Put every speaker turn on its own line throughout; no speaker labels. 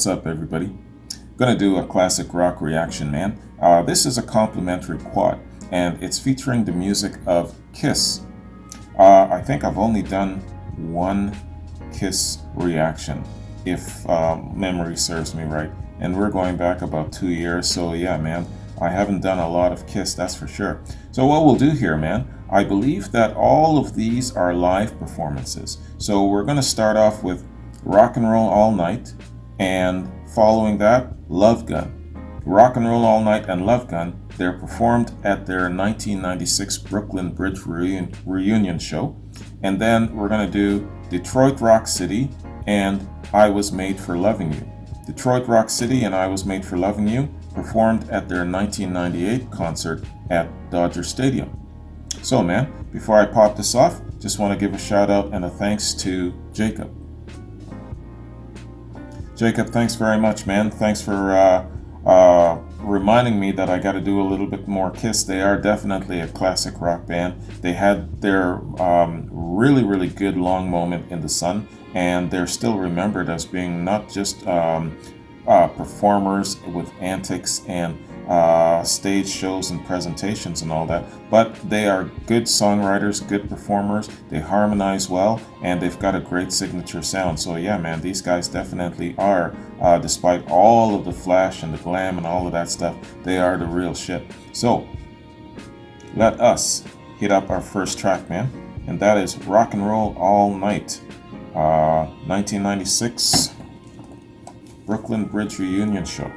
what's up everybody? Gonna do a classic rock reaction, man. This is a complimentary quad, and it's featuring the music of Kiss. I think I've only done one Kiss reaction, if memory serves me right, and we're going back about 2 years, so yeah, man, I haven't done a lot of Kiss, that's for sure. So what we'll do here, man, I believe that all of these are live performances. So we're gonna start off with Rock and Roll All Night, and following that, Love Gun. Rock and Roll All Night and Love Gun, they're performed at their 1996 Brooklyn Bridge reunion show. And then we're going to do Detroit Rock City and I Was Made for Loving You. Detroit Rock City and I Was Made for Loving You performed at their 1998 concert at Dodger Stadium. So man, before I pop this off, just want to give a shout out and a thanks to Jacob. Jacob, thanks very much, man. Thanks for reminding me that I got to do a little bit more Kiss. They are definitely a classic rock band. They had their really good long moment in the sun, and they're still remembered as being not just performers with antics and stage shows and presentations and all that, but they are good songwriters, good performers. They harmonize well, and they've got a great signature sound. So yeah, man, these guys definitely are, despite all of the flash and the glam and all of that stuff, they are the real shit. So let us hit up our first track, man, and that is Rock and Roll All Night, 1996 Brooklyn Bridge reunion show.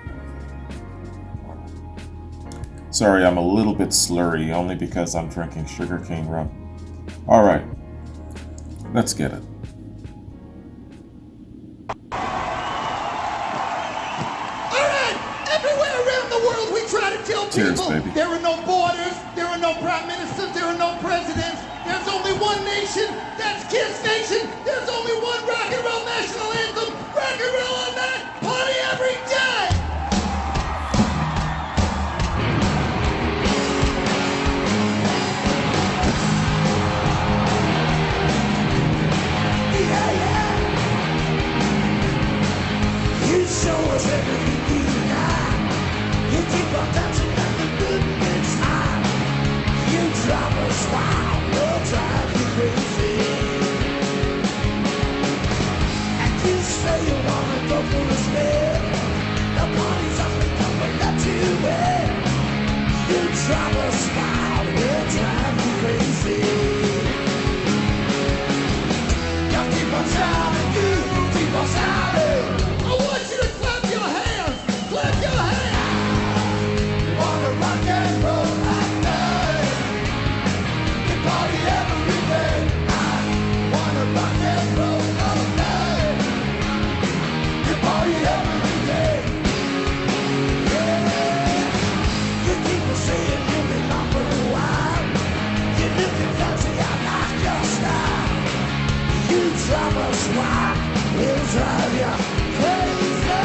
Sorry, I'm a little bit slurry, only because I'm drinking sugarcane rum. Alright, let's get it.
Alright, everywhere around the world we try to tell
Cheers,
people
baby.
there are no borders, there are no prime ministers, there are no presidents. There's only one nation, that's Kiss Nation. There's only one rock and roll national anthem, rock and roll all night, party every day.
Show us everything you got. You keep on dancing and the good gets hot. You drive us wild, we'll drive you crazy. And you say you wanna go for a spin. The party's up and come and let you in. You drive us wild, we'll drive you crazy. You keep on shouting, you keep on shouting.
I want you to clap your hands! Clap your hands!
You wanna rock and roll like that? You party every day. I wanna rock and roll all night. You party every day. Yeah. You keep on saying you'll be long for a while. You looking fancy, I like your style. You drive us wild, we'll drive you crazy.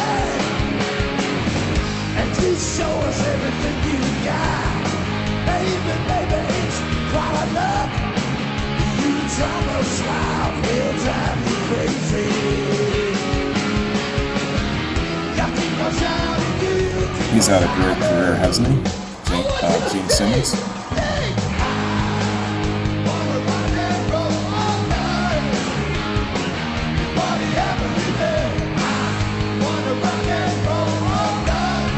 And you show us everything you got. Baby, it's quite enough. You drive us wild, we'll drive you crazy. You keep on shouting, you keep
He's
on
had a great career, hasn't he? Gene Simmons.
Hey, I wanna rock and roll all night. Party every day. I wanna rock and roll all night.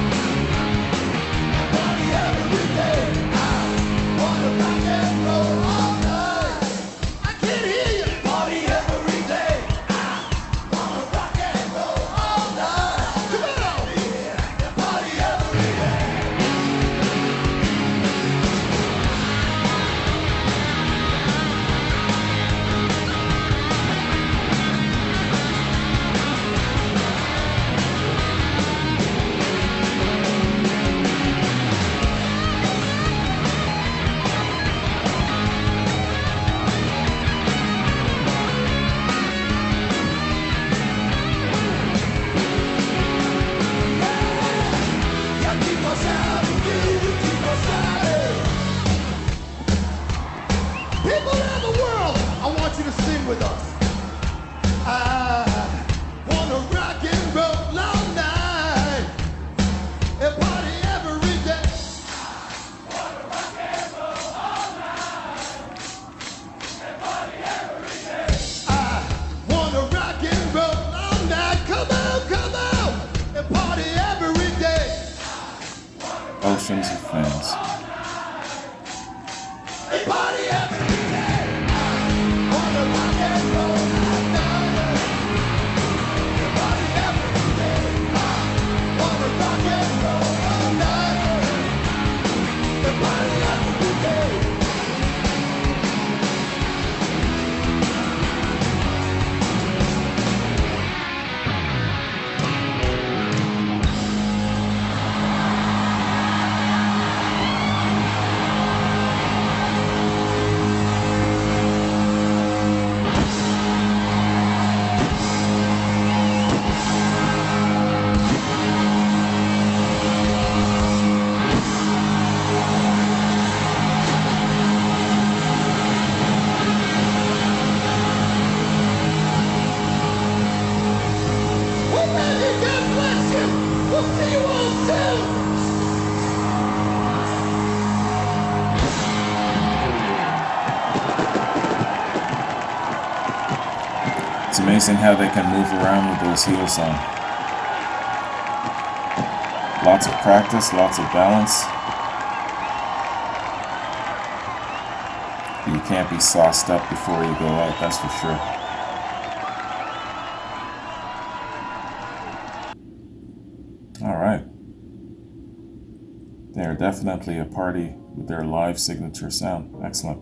Party every day. I wanna rock and roll all night.
I can't hear you!
Party every day. I wanna rock and roll all night.
Come on!
Yeah, party every day.
People around the world, I want you to sing with us. I wanna rock and roll all night.
oceans of fans.
They party every day. I wanna rock and roll all night. They party every day. I wanna rock and roll all night. They party every day. Well, man, God bless you. We'll see you all soon.
It's amazing how they can move around with those heels on. Lots of practice, lots of balance. You can't be sauced up before you go out, that's for sure. All right. They're definitely a party with their live signature sound. Excellent.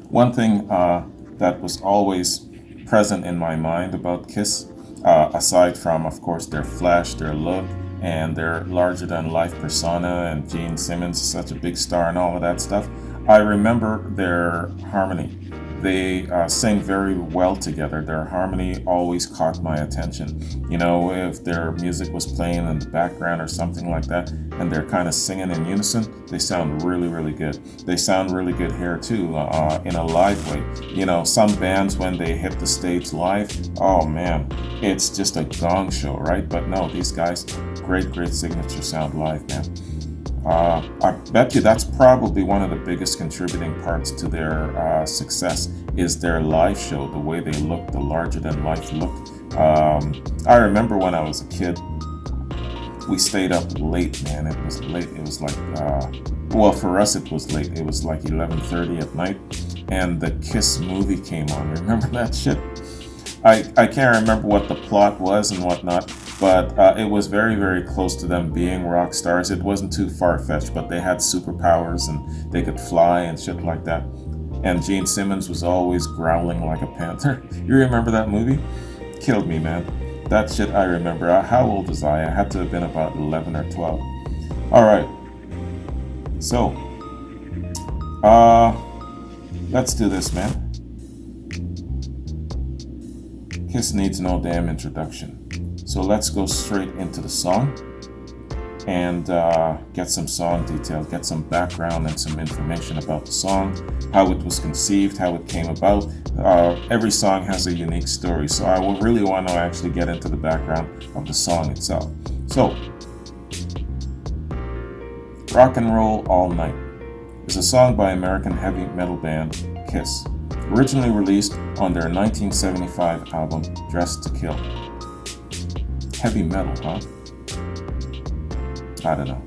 One thing that was always present in my mind about Kiss, aside from, of course, their flash, their look, and their larger-than-life persona, and Gene Simmons is such a big star and all of that stuff, I remember their harmony. They sing very well together. Their harmony always caught my attention. You know, if their music was playing in the background or something like that, and they're kind of singing in unison, they sound really, really good. They sound really good here too, in a live way. You know, some bands, when they hit the stage live, oh man, it's just a gong show, right? But no, these guys, great signature sound live, man. I bet you that's probably one of the biggest contributing parts to their success is their live show, the way they look, the larger-than-life look. I remember when I was a kid, we stayed up late, man. It was late. It was like, well, for us it was late. It was like 11:30 at night, and the Kiss movie came on. Remember that shit? I can't remember what the plot was and whatnot, but it was very close to them being rock stars. It wasn't too far-fetched, but they had superpowers and they could fly and shit like that. And Gene Simmons was always growling like a panther. You remember that movie? Killed me, man. That shit I remember. How old was I? I had to have been about 11 or 12. All right. So, let's do this, man. Kiss needs no damn introduction. So let's go straight into the song and get some song detail, get some background and some information about the song, how it was conceived, how it came about. Every song has a unique story, so I will really want to actually get into the background of the song itself. So, Rock and Roll All Night is a song by American heavy metal band Kiss, originally released on their 1975 album Dressed to Kill. Heavy metal, huh? I don't know.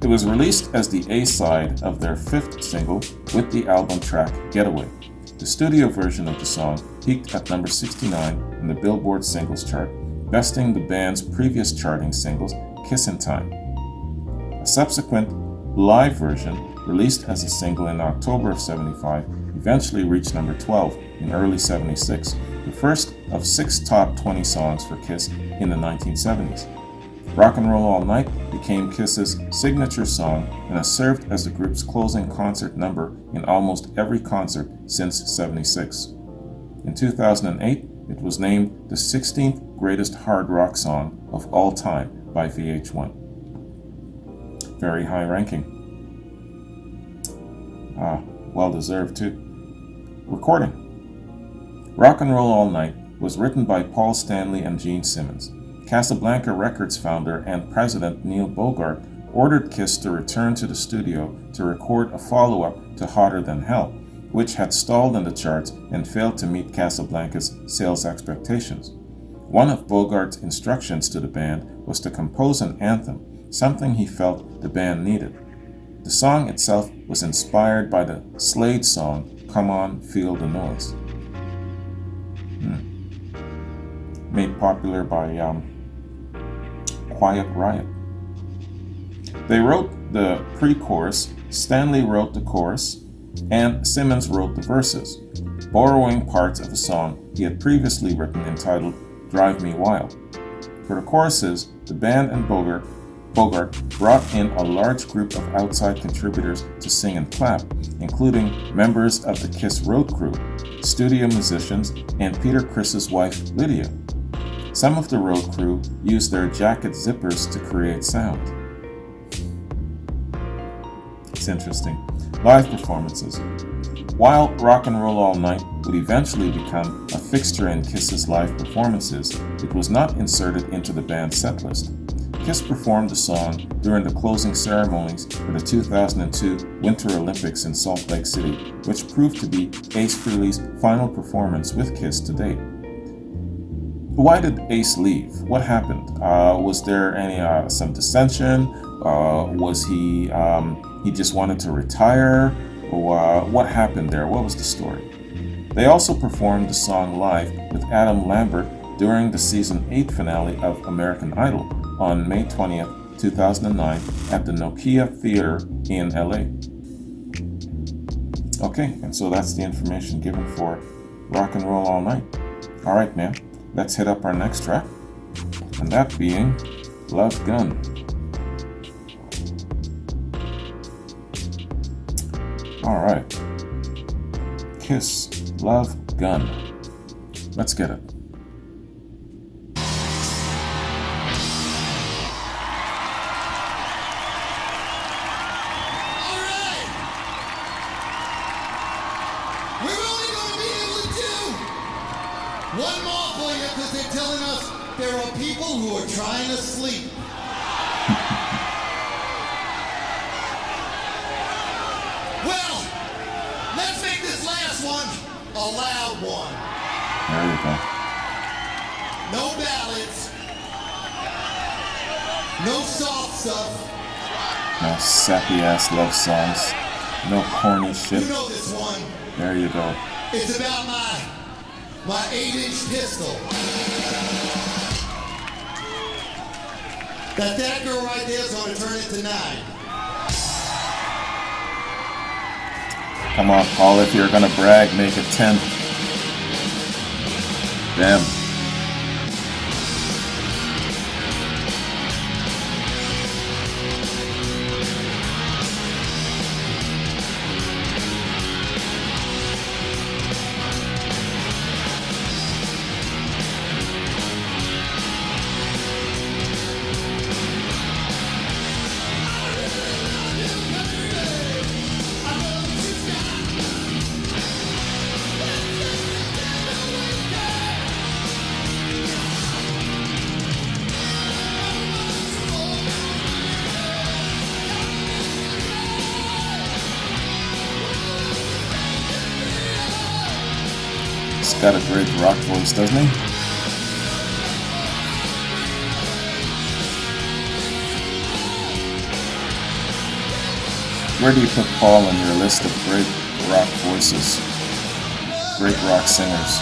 It was released as the A-side of their fifth single with the album track Getaway. The studio version of the song peaked at number 69 in the Billboard Singles Chart, besting the band's previous charting singles, Kissin' Time. A subsequent live version, released as a single in October of 75, eventually reached number 12 in early 76, the first of 6 top 20 songs for Kiss in the 1970s. Rock and Roll All Night became Kiss's signature song and has served as the group's closing concert number in almost every concert since 76. In 2008, it was named the 16th greatest hard rock song of all time by VH1. Very high ranking. Well deserved too. Recording. Rock and Roll All Night was written by Paul Stanley and Gene Simmons. Casablanca Records founder and president Neil Bogart ordered Kiss to return to the studio to record a follow-up to Hotter Than Hell, which had stalled in the charts and failed to meet Casablanca's sales expectations. One of Bogart's instructions to the band was to compose an anthem, something he felt the band needed. The song itself was inspired by the Slade song Come On, Feel the Noise, made popular by Quiet Riot. They wrote the pre-chorus, Stanley wrote the chorus, and Simmons wrote the verses, borrowing parts of a song he had previously written entitled Drive Me Wild. For the choruses, the band and Bogart brought in a large group of outside contributors to sing and clap, including members of the Kiss road crew, studio musicians, and Peter Criss's wife, Lydia. Some of the road crew used their jacket zippers to create sound. It's interesting. Live performances. While Rock and Roll All Night would eventually become a fixture in Kiss's live performances, it was not inserted into the band's setlist. Kiss performed the song during the closing ceremonies for the 2002 Winter Olympics in Salt Lake City, which proved to be Ace Frehley's final performance with Kiss to date. Why did Ace leave? What happened? Was there some dissension? Was he just wanted to retire? Or what happened there? What was the story? They also performed the song live with Adam Lambert during the season 8 finale of American Idol on May 20th, 2009 at the Nokia Theater in LA. Okay, and so that's the information given for Rock and Roll All Night. Alright, man, let's hit up our next track, and that being Love Gun. Alright, Kiss, Love Gun. Let's get it.
One more for you, because they're telling us there are people who are trying to sleep. Well, let's make this last one a loud one.
There you go.
No ballads. No soft stuff.
No sappy ass love songs. No corny shit.
You know this one.
There you go.
It's about my 8-inch pistol. That girl right there is going to turn into 9.
Come on, Paul, if you're gonna brag, make it 10. Damn. He's got a great rock voice, doesn't he? Where do you put Paul on your list of great rock voices? Great rock singers?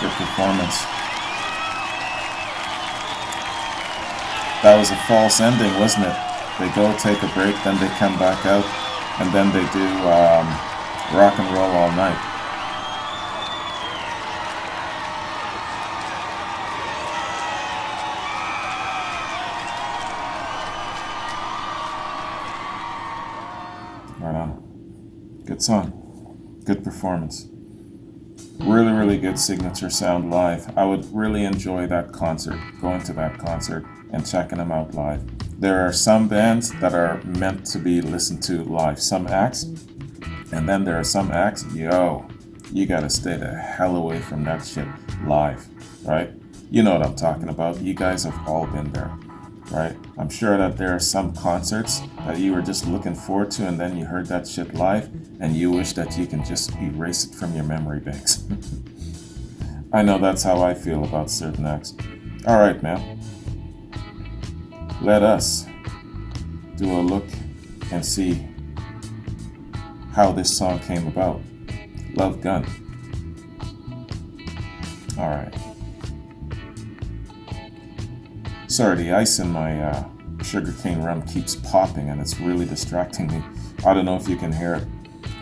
Good performance. That was a false ending, wasn't it? They go take a break, then they come back out, and then they do rock and roll all night. Right on. Good song. Good performance. Really, really good signature sound live. I would really enjoy that concert, going to that concert and checking them out live. There are some bands that are meant to be listened to live, some acts, and then there are some acts, you gotta stay the hell away from that shit live, right? You know what I'm talking about. You guys have all been there, right? I'm sure that there are some concerts that you were just looking forward to, and then you heard that shit live, and you wish that you can just erase it from your memory banks. I know that's how I feel about certain acts. All right, man. Let us do a look and see how this song came about. Love Gun. All right. Sorry, the ice in my sugarcane rum keeps popping and it's really distracting me. I don't know if you can hear it.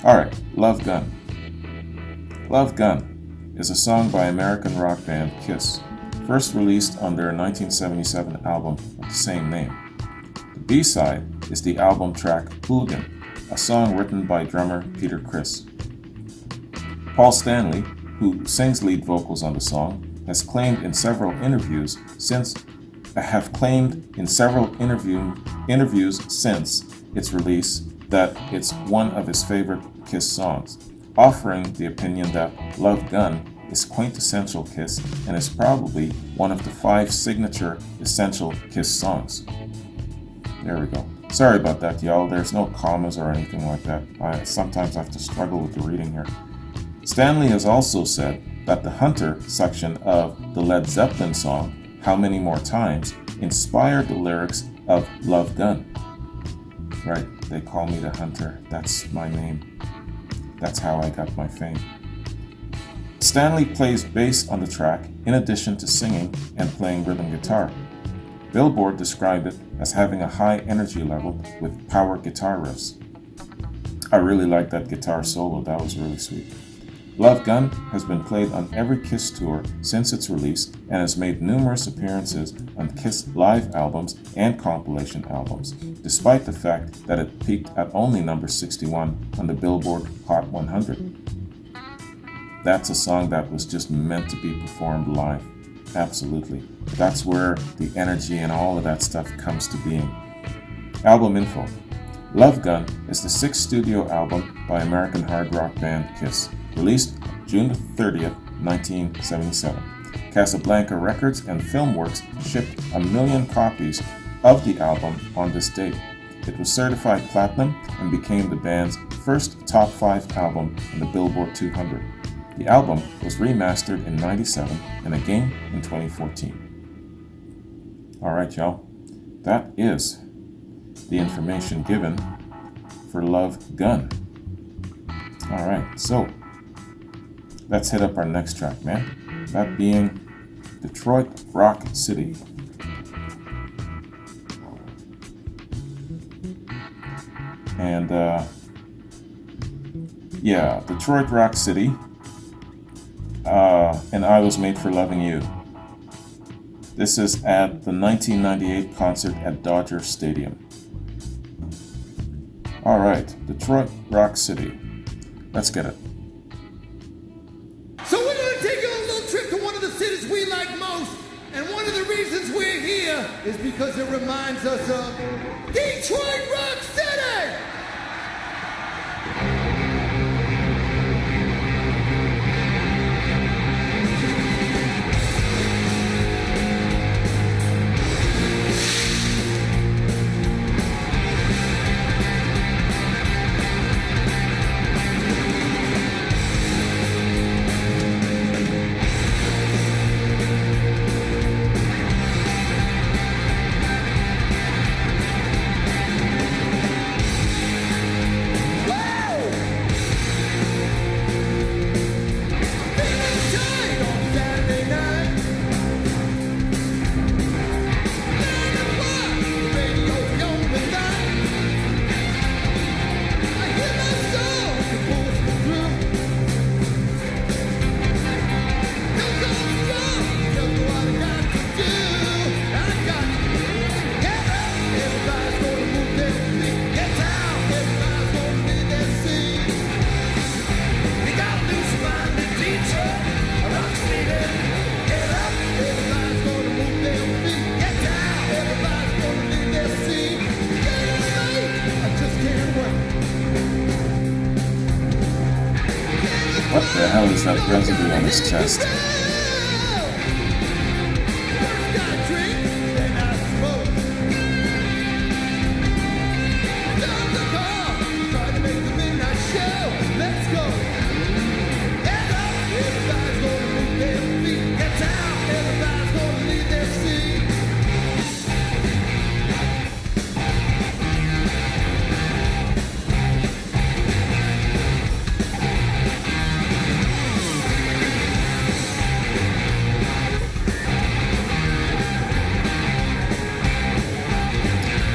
All right, Love Gun. Love Gun is a song by American rock band Kiss, first released on their 1977 album of the same name. The B-side is the album track Hooligan, a song written by drummer Peter Criss. Paul Stanley, who sings lead vocals on the song, has claimed in several interviews since its release that it's one of his favorite Kiss songs, offering the opinion that Love Gun is quintessential Kiss and is probably one of the 5 signature essential Kiss songs. There we go. Sorry about that, y'all. There's no commas or anything like that. I sometimes have to struggle with the reading here. Stanley has also said that the Hunter section of the Led Zeppelin song, How Many More Times, inspired the lyrics of Love Gun. Right, they call me the Hunter. That's my name. That's how I got my fame. Stanley plays bass on the track in addition to singing and playing rhythm guitar. Billboard described it as having a high energy level with power guitar riffs. I really liked that guitar solo, that was really sweet. Love Gun has been played on every Kiss tour since its release and has made numerous appearances on Kiss live albums and compilation albums, despite the fact that it peaked at only number 61 on the Billboard Hot 100. That's a song that was just meant to be performed live. Absolutely. That's where the energy and all of that stuff comes to being. Album info. Love Gun is the 6th studio album by American hard rock band Kiss, released June 30th, 1977. Casablanca Records and Filmworks shipped 1 million copies of the album on this date. It was certified platinum and became the band's first top 5 album on the Billboard 200. The album was remastered in '97 and again in 2014. Alright, y'all. That is the information given for Love Gun. Alright, so let's hit up our next track, man. That being Detroit Rock City. And Detroit Rock City. And I Was Made for Loving You. This is at the 1998 concert at Dodger Stadium. Alright, Detroit Rock City. Let's get it.
So we're going to take a little trip to one of the cities we like most. And one of the reasons we're here is because it reminds us of Detroit Rock City!
What the hell is that residue on his chest?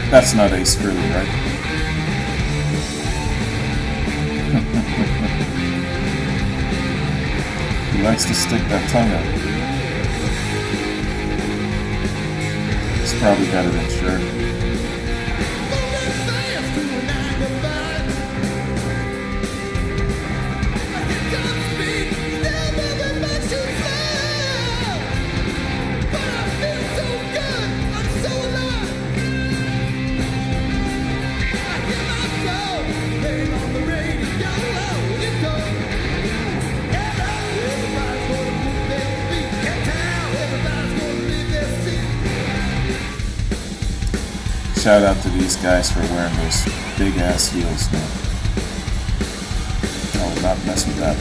That's not Ace Frehley, right? He likes to stick that tongue out. He's probably got it insured. Shout out to these guys for wearing those big ass heels, man. I will not mess with that.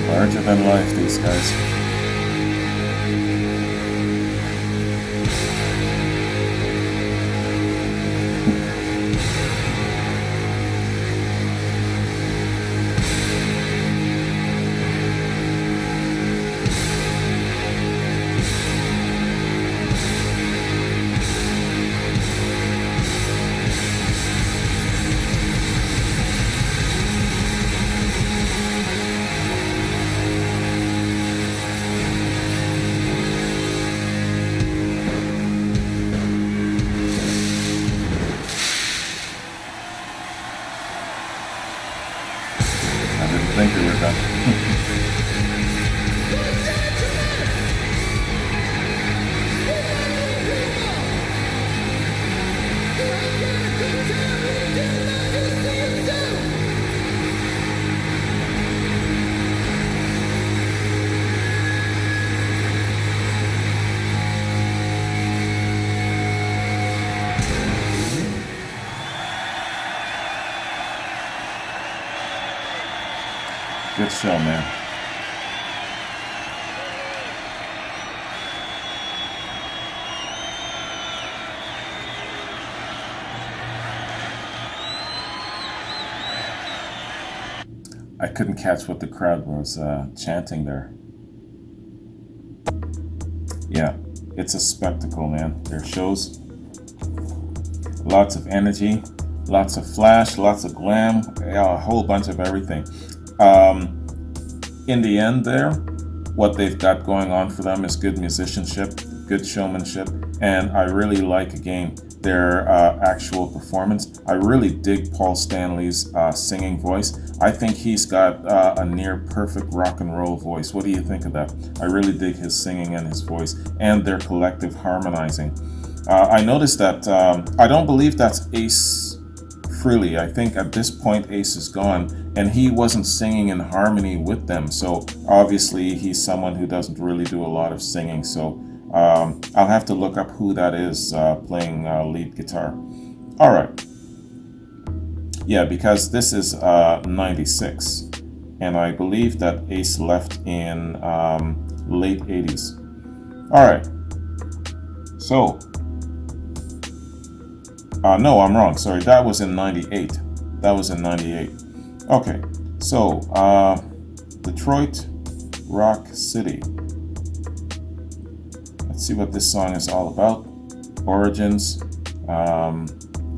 Larger than life, these guys. I think we were done. Good show, man. I couldn't catch what the crowd was chanting there. Yeah, it's a spectacle, man. Their shows, lots of energy, lots of flash, lots of glam, a whole bunch of everything. In the end there, what they've got going on for them is good musicianship, good showmanship, and I really like, again, their actual performance. I really dig Paul Stanley's singing voice. I think he's got a near perfect rock and roll voice. What do you think of that? I really dig his singing and his voice and their collective harmonizing. I noticed that I don't believe that's Ace Frehley. I think at this point Ace is gone and he wasn't singing in harmony with them. So obviously he's someone who doesn't really do a lot of singing. So I'll have to look up who that is playing lead guitar. All right. Yeah, because this is 96. And I believe that Ace left in late 80s. All right. So, no, I'm wrong. Sorry, that was in 98. That was in 98. Okay. So, Detroit Rock City. Let's see what this song is all about. Origins,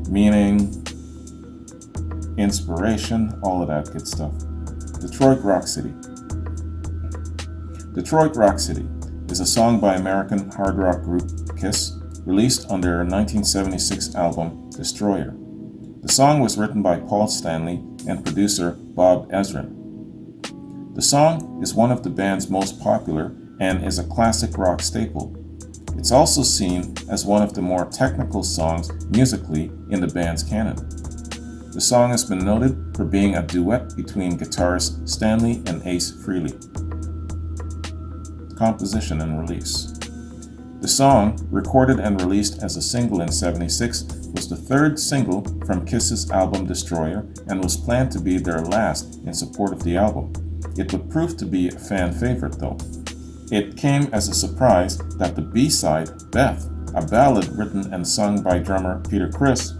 meaning, inspiration, all of that good stuff. Detroit Rock City. Detroit Rock City is a song by American hard rock group Kiss, released on their 1976 album Destroyer. The song was written by Paul Stanley and producer Bob Ezrin. The song is one of the band's most popular and is a classic rock staple. It's also seen as one of the more technical songs musically in the band's canon. The song has been noted for being a duet between guitarist Stanley and Ace Frehley. Composition and release. The song, recorded and released as a single in '76, was the third single from Kiss's album Destroyer and was planned to be their last in support of the album. It would prove to be a fan favorite though. It came as a surprise that the B-side, Beth, a ballad written and sung by drummer Peter Criss,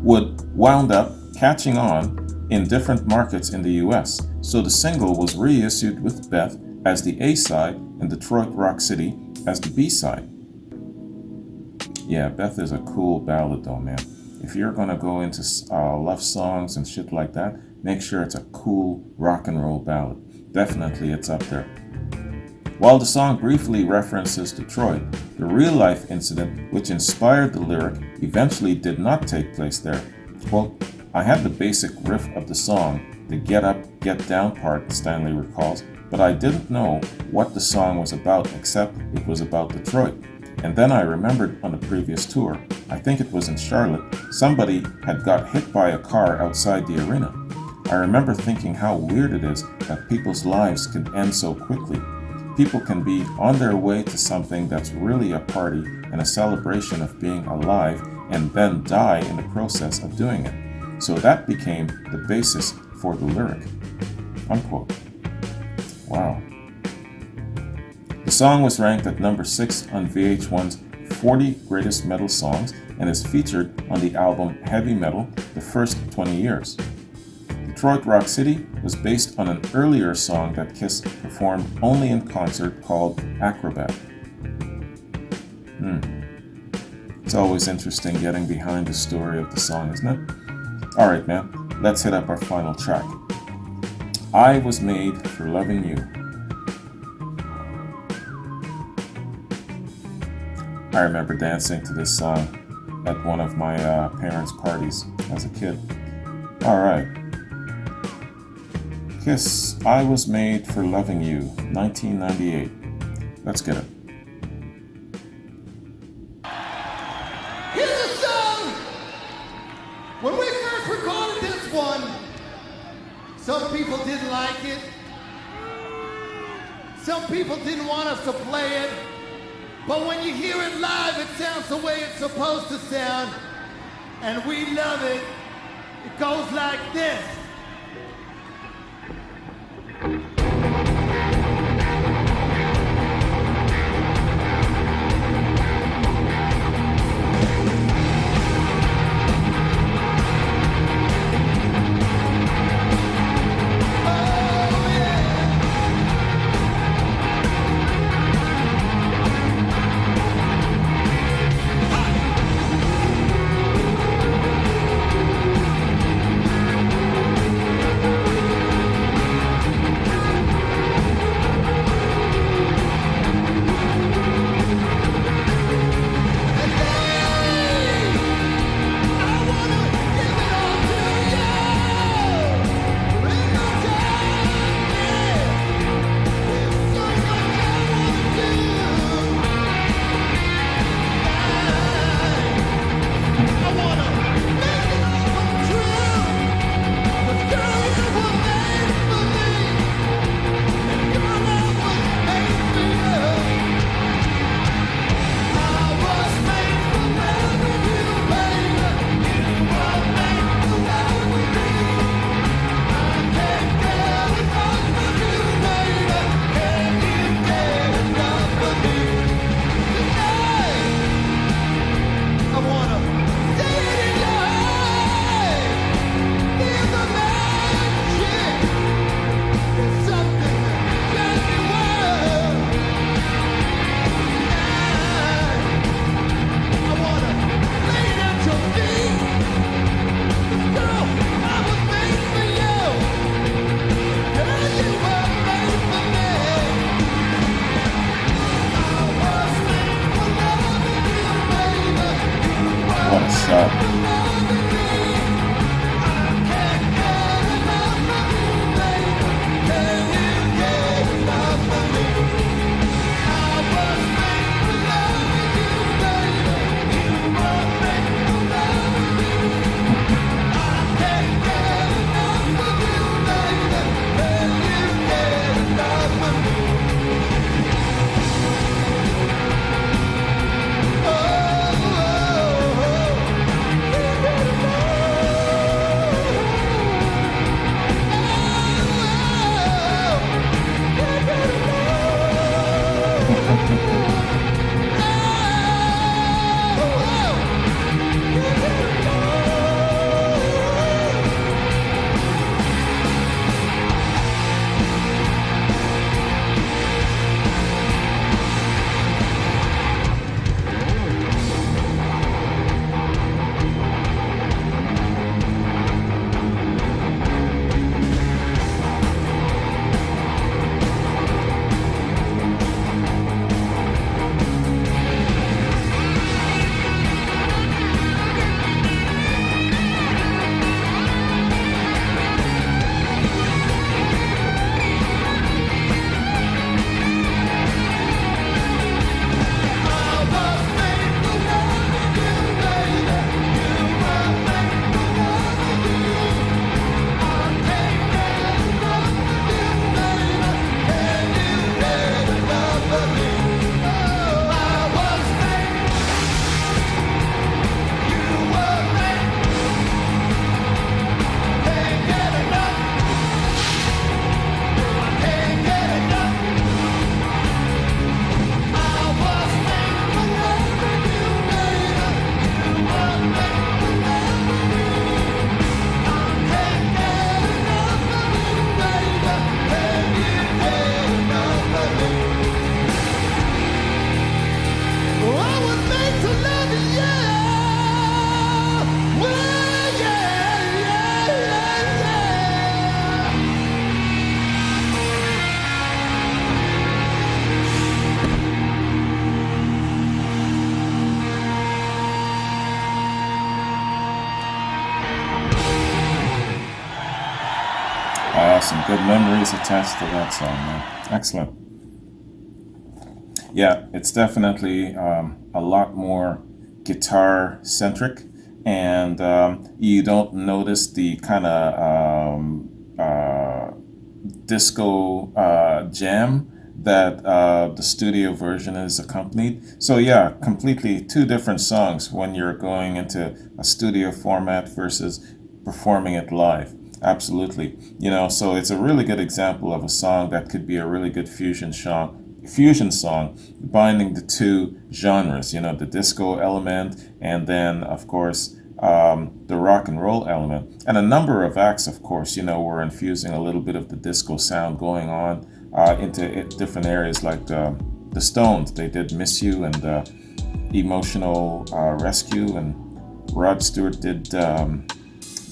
would wound up catching on in different markets in the US, so the single was reissued with Beth as the A-side and Detroit Rock City as the B-side. Yeah, Beth is a cool ballad though, man. If you're gonna go into love songs and shit like that, make sure it's a cool rock and roll ballad. Definitely it's up there. While the song briefly references Detroit, the real-life incident which inspired the lyric eventually did not take place there. Quote, I had the basic riff of the song, the get up, get down part, Stanley recalls, but I didn't know what the song was about except it was about Detroit. And then I remembered on the previous tour, I think it was in Charlotte, somebody had got hit by a car outside the arena. I remember thinking how weird it is that people's lives can end so quickly. People can be on their way to something that's really a party and a celebration of being alive and then die in the process of doing it. So that became the basis for the lyric. Unquote. Wow. The song was ranked at number 6 on VH1's 40 Greatest Metal Songs and is featured on the album Heavy Metal the first 20 years. Detroit Rock City was based on an earlier song that Kiss performed only in concert called Acrobat. It's always interesting getting behind the story of the song, isn't it? Alright, man, let's hit up our final track. I Was Made for Loving You. I remember dancing to this song at one of my parents' parties as a kid. Alright. Kiss, I Was Made for Loving You, 1998. Let's get it.
Here's a song! When we first recorded this one, some people didn't like it. Some people didn't want us to play it. But when you hear it live, it sounds the way it's supposed to sound. And we love it. It goes like this.
good memories attached to that song, man. Excellent. Yeah, it's definitely a lot more guitar centric, and you don't notice the kind of disco jam that the studio version is accompanied. So yeah, completely two different songs when you're going into a studio format versus performing it live. Absolutely. So it's a really good example of a song that could be a really good fusion song binding the two genres, the disco element and then of course the rock and roll element. And a number of acts, of course, were infusing a little bit of the disco sound going on into different areas, like the Stones. They did Miss You and Emotional Rescue, and Rod Stewart did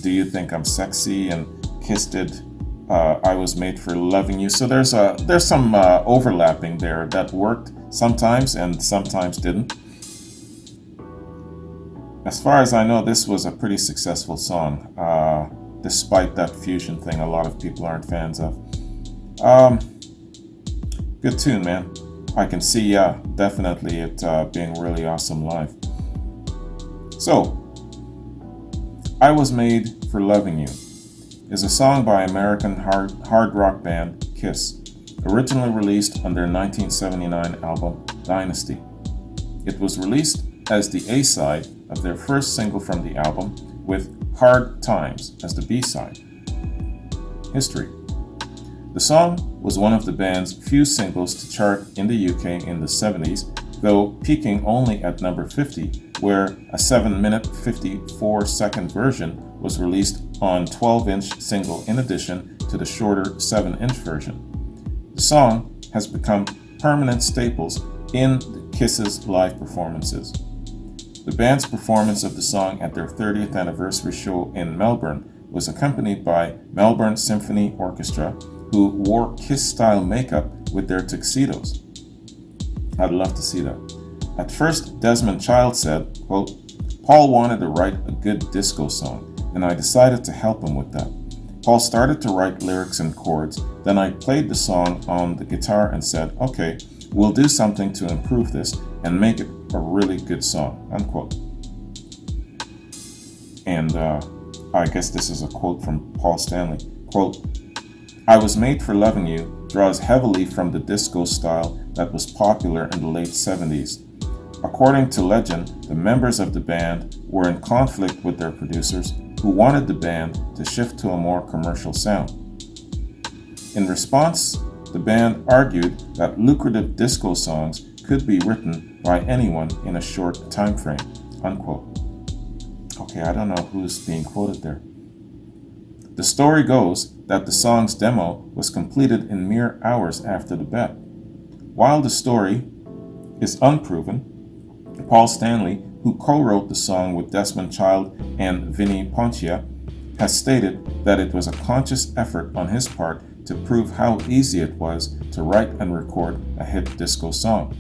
Do You Think I'm Sexy, and Kiss did I Was Made for Loving You. So there's some overlapping there that worked sometimes and sometimes didn't. As far as I know, this was a pretty successful song, despite that fusion thing a lot of people aren't fans of. Good tune, man. I can see, yeah, definitely it being really awesome live. So, I Was Made for Loving You is a song by American hard rock band Kiss, originally released on their 1979 album Dynasty. It was released as the A-side of their first single from the album, with Hard Times as the B-side. History. The song was one of the band's few singles to chart in the UK in the 70s, though peaking only at number 50, where a 7-minute 54-second version was released on 12-inch single in addition to the shorter 7-inch version. The song has become permanent staples in Kiss's live performances. The band's performance of the song at their 30th anniversary show in Melbourne was accompanied by Melbourne Symphony Orchestra, who wore Kiss-style makeup with their tuxedos. I'd love to see that. At first, Desmond Child said, quote, "Paul wanted to write a good disco song, and I decided to help him with that. Paul started to write lyrics and chords, then I played the song on the guitar and said, okay, we'll do something to improve this and make it a really good song," unquote. And I guess this is a quote from Paul Stanley. Quote, "I Was Made for Loving You draws heavily from the disco style that was popular in the late 70s. According to legend, the members of the band were in conflict with their producers, who wanted the band to shift to a more commercial sound. In response, the band argued that lucrative disco songs could be written by anyone in a short time frame," unquote. Okay, I don't know who's being quoted there. The story goes that the song's demo was completed in mere hours after the bet. While the story is unproven, Paul Stanley, who co-wrote the song with Desmond Child and Vinnie Poncia, has stated that it was a conscious effort on his part to prove how easy it was to write and record a hit disco song.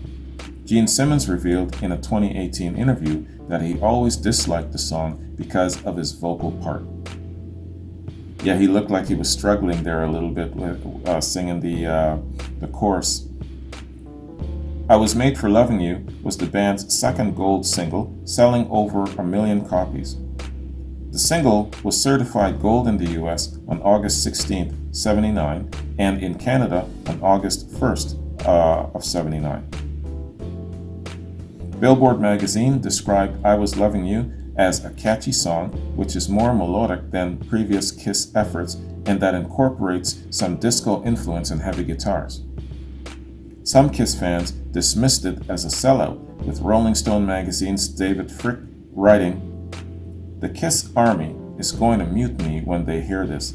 Gene Simmons revealed in a 2018 interview that he always disliked the song because of his vocal part. Yeah, he looked like he was struggling there a little bit with singing the chorus. I Was Made for Loving You was the band's second gold single, selling over 1 million copies. The single was certified gold in the US on August 16, 79, and in Canada on August 1st of 79. Billboard magazine described I Was Loving You as a catchy song which is more melodic than previous Kiss efforts and that incorporates some disco influence and heavy guitars. Some Kiss fans dismissed it as a sellout, with Rolling Stone magazine's David Frick writing, "The Kiss Army is going to mutiny when they hear this.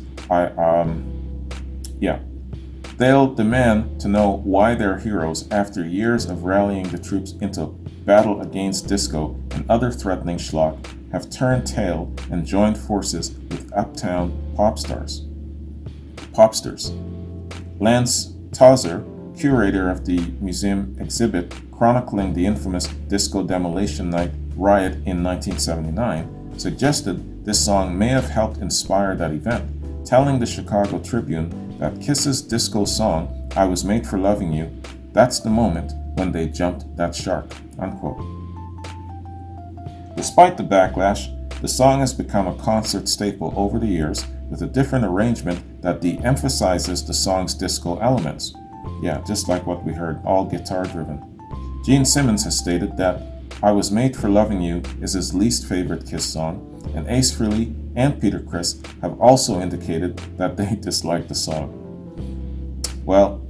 They'll demand to know why their heroes, after years of rallying the troops into battle against disco and other threatening schlock, have turned tail and joined forces with uptown popstars." Lance Tauser, curator of the museum exhibit chronicling the infamous Disco Demolition Night riot in 1979, suggested this song may have helped inspire that event, telling the Chicago Tribune that Kiss's disco song, I Was Made for Loving You, that's the moment when they jumped that shark, unquote. Despite the backlash, the song has become a concert staple over the years with a different arrangement that de-emphasizes the song's disco elements. Yeah, just like what we heard, all guitar-driven. Gene Simmons has stated that I Was Made for Loving You is his least favorite Kiss song, and Ace Frehley and Peter Criss have also indicated that they dislike the song. Well,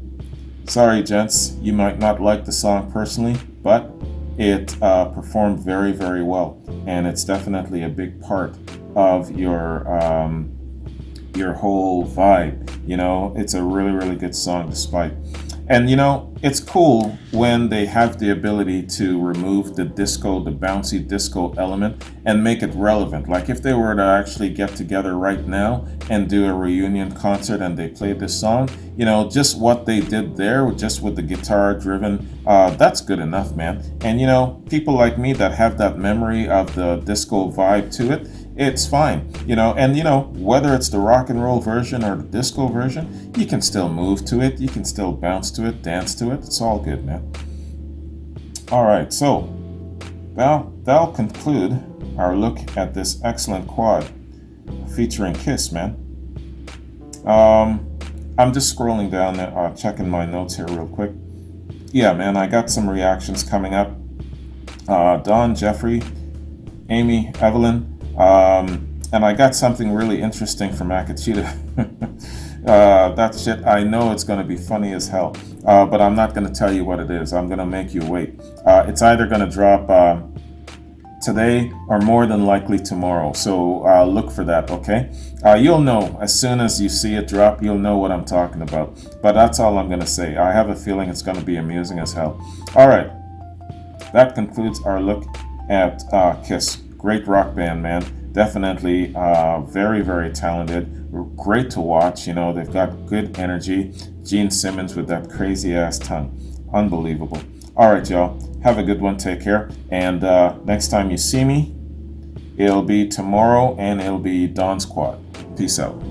sorry gents, you might not like the song personally, but it performed very, very well, and it's definitely a big part of your whole vibe. You know, it's a really, really good song despite. And you know, it's cool when they have the ability to remove the disco, the bouncy disco element, and make it relevant. Like if they were to actually get together right now and do a reunion concert and they played this song, you know, just what they did there, just with the guitar driven, that's good enough, man. And you know, people like me that have that memory of the disco vibe to it, it's fine, you know. And you know, whether it's the rock and roll version or the disco version, you can still move to it, you can still bounce to it, dance to it. It's all good, man. All right, so that'll conclude our look at this excellent quad featuring Kiss, man. I'm just scrolling down there, checking my notes here real quick. Yeah, man, I got some reactions coming up. Don, Jeffrey, Amy, Evelyn. And I got something really interesting from Akachita. That shit, I know it's going to be funny as hell, but I'm not going to tell you what it is. I'm going to make you wait. It's either going to drop today or more than likely tomorrow. So look for that, okay? You'll know. As soon as you see it drop, you'll know what I'm talking about. But that's all I'm going to say. I have a feeling it's going to be amusing as hell. All right. That concludes our look at Kiss. Great rock band, man. Definitely very, very talented. Great to watch. You know, they've got good energy. Gene Simmons with that crazy ass tongue. Unbelievable. All right, y'all. Have a good one. Take care. And next time you see me, it'll be tomorrow and it'll be Dawn's Quad. Peace out.